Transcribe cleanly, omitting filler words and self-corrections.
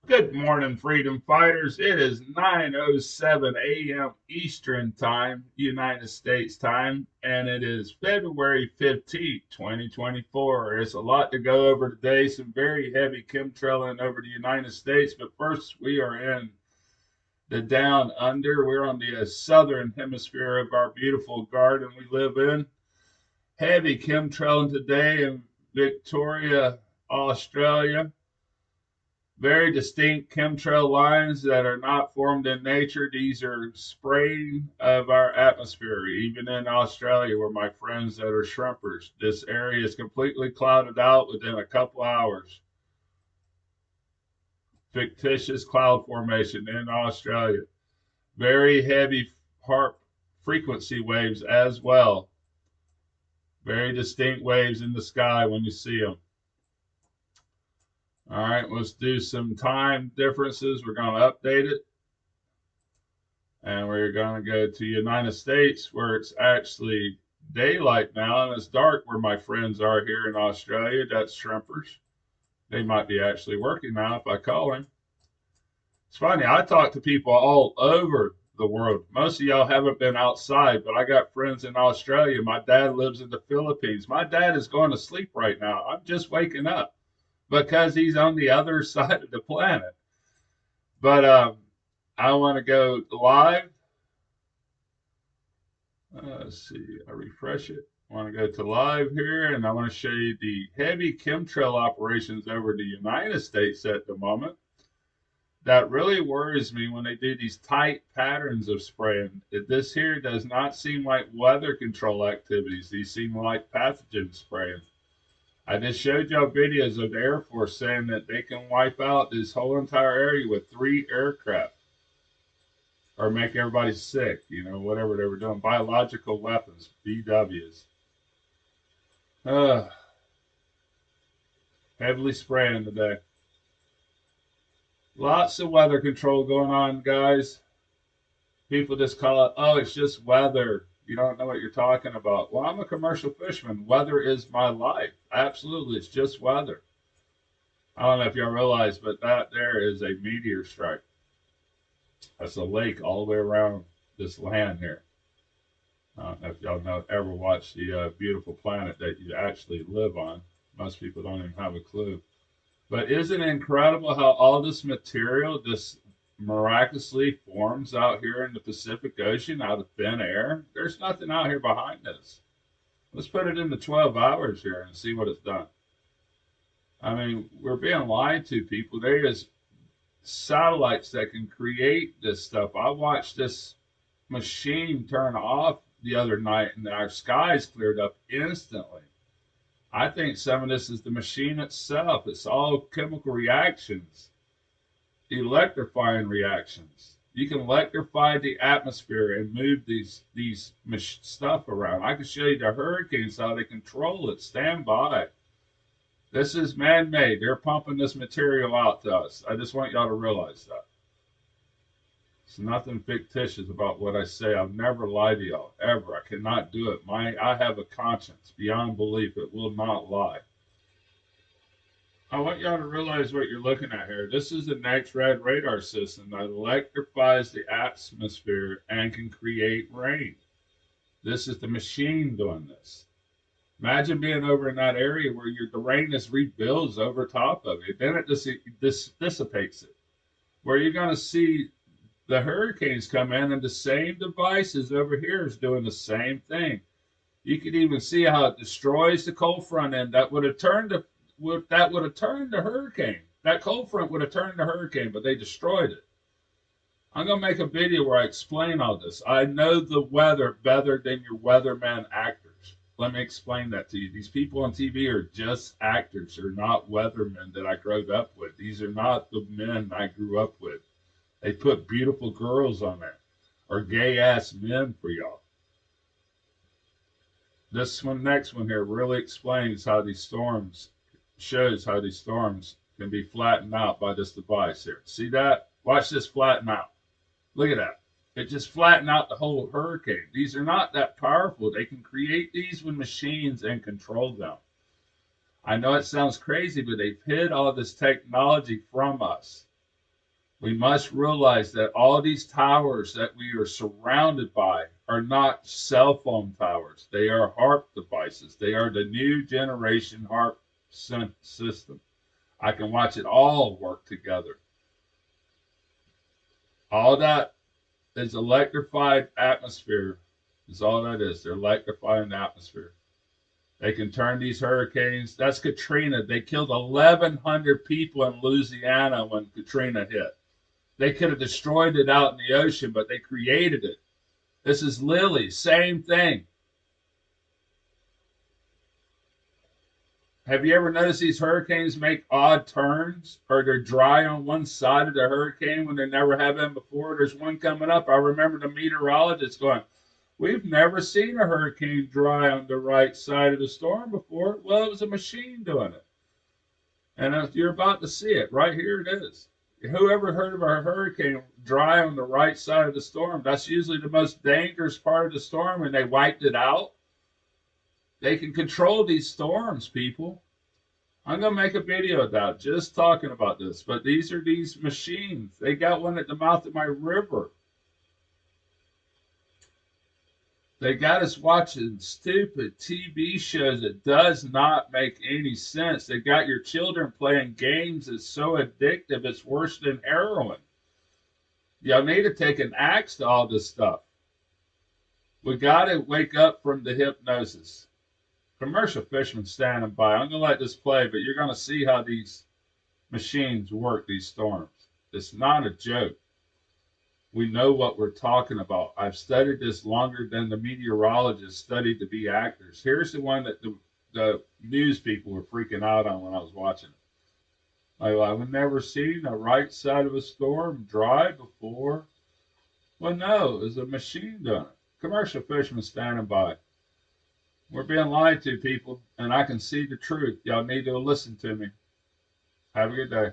Good morning, freedom fighters. It is 9:07 a.m. Eastern Time, United States time, and it is February 15th, 2024. It's a lot to go over today, some very heavy chemtrailing over the United States, but first we are in the down under. We're on the southern hemisphere of our beautiful garden we live in. Heavy chemtrailing today in Victoria, Australia. Very distinct chemtrail lines that are not formed in nature. These are spraying of our atmosphere, even in Australia, where my friends that are shrimpers. This area is completely clouded out within a couple hours. Fictitious cloud formation in Australia. Very heavy HARP frequency waves as well. Very distinct waves in the sky when you see them. All right, let's do some time differences. We're going to update it. And we're going to go to United States where it's actually daylight now and it's dark where my friends are here in Australia. That's shrimpers. They might be actually working now if I call him. It's funny, I talk to people all over the world. Most of y'all haven't been outside, but I got friends in Australia. My dad lives in the Philippines. My dad is going to sleep right now. I'm just waking up because he's on the other side of the planet. But I want to go live. Let's see, I refresh it. I want to go to live here and I want to show you the heavy chemtrail operations over the United States at the moment. That really worries me when they do these tight patterns of spraying. This here does not seem like weather control activities. These seem like pathogen spraying. I just showed y'all videos of the Air Force saying that they can wipe out this whole entire area with 3 aircraft or make everybody sick, whatever they were doing. Biological weapons, BWs. Uh, Heavily spraying today. Lots of weather control going on, guys. People just call it, oh, it's just weather. You don't know what you're talking about. Well, I'm a commercial fisherman. Weather is my life. Absolutely, it's just weather. I don't know if y'all realize, but that there is a meteor strike. That's a lake all the way around this land here. I don't know if y'all ever watched the beautiful planet that you actually live on. Most people don't even have a clue. But isn't it incredible how all this material just miraculously forms out here in the Pacific Ocean out of thin air? There's nothing out here behind this. Let's put it into 12 hours here and see what it's done. I mean, we're being lied to, people. There is satellites that can create this stuff. I watched this machine turn off the other night and our skies cleared up instantly. I think some of this is the machine itself. It's all chemical reactions, electrifying reactions. You can electrify the atmosphere and move these stuff around. I can show you the hurricanes how they control it. Stand by. This is man-made. They're pumping this material out to us. I just want y'all to realize that. It's nothing fictitious about what I say. I've never lied to y'all, ever. I cannot do it. I have a conscience beyond belief. It will not lie. I want y'all to realize what you're looking at here. This is the next-red radar system that electrifies the atmosphere and can create rain. This is the machine doing this. Imagine being over in that area where the rain just rebuilds over top of it. Then it just dissipates it. Where you're going to see the hurricanes come in and the same devices over here is doing the same thing. You can even see how it destroys the cold front end that would have turned the hurricane. That cold front would have turned the hurricane, but they destroyed it. I'm going to make a video where I explain all this. I know the weather better than your weatherman actors. Let me explain that to you. These people on TV are just actors. They're not weathermen that I grew up with. These are not the men I grew up with. They put beautiful girls on there or gay ass men for y'all. This next one here really explains how these storms, shows how these storms can be flattened out by this device here. See that? Watch this flatten out. Look at that. It just flattened out the whole hurricane. These are not that powerful. They can create these with machines and control them. I know it sounds crazy, but they've hid all this technology from us. We must realize that all these towers that we are surrounded by are not cell phone towers. They are HARP devices. They are the new generation HARP system. I can watch it all work together. All that is electrified atmosphere is all that is. They're electrifying the atmosphere. They can turn these hurricanes. That's Katrina. They killed 1,100 people in Louisiana when Katrina hit. They could have destroyed it out in the ocean, but they created it. This is Lily, same thing. Have you ever noticed these hurricanes make odd turns, or they're dry on one side of the hurricane when they never have been before? There's one coming up. I remember the meteorologist going, "We've never seen a hurricane dry on the right side of the storm before." Well, it was a machine doing it. And you're about to see it. Right here it is. Whoever heard of a hurricane dry on the right side of the storm? That's usually the most dangerous part of the storm, and they wiped it out. They can control these storms, people. I'm going to make a video about just talking about this. But these are these machines. They got one at the mouth of my river. They got us watching stupid TV shows that does not make any sense. They got your children playing games that's so addictive it's worse than heroin. Y'all need to take an axe to all this stuff. We got to wake up from the hypnosis. Commercial fishermen standing by. I'm going to let this play, but you're going to see how these machines work these storms. It's not a joke. We know what we're talking about. I've studied this longer than the meteorologists studied to be actors. Here's the one that the news people were freaking out on when I was watching it. I've never seen the right side of a storm dry before. Well, no, it was a machine doing it. Commercial fishermen standing by. We're being lied to, people, and I can see the truth. Y'all need to listen to me. Have a good day.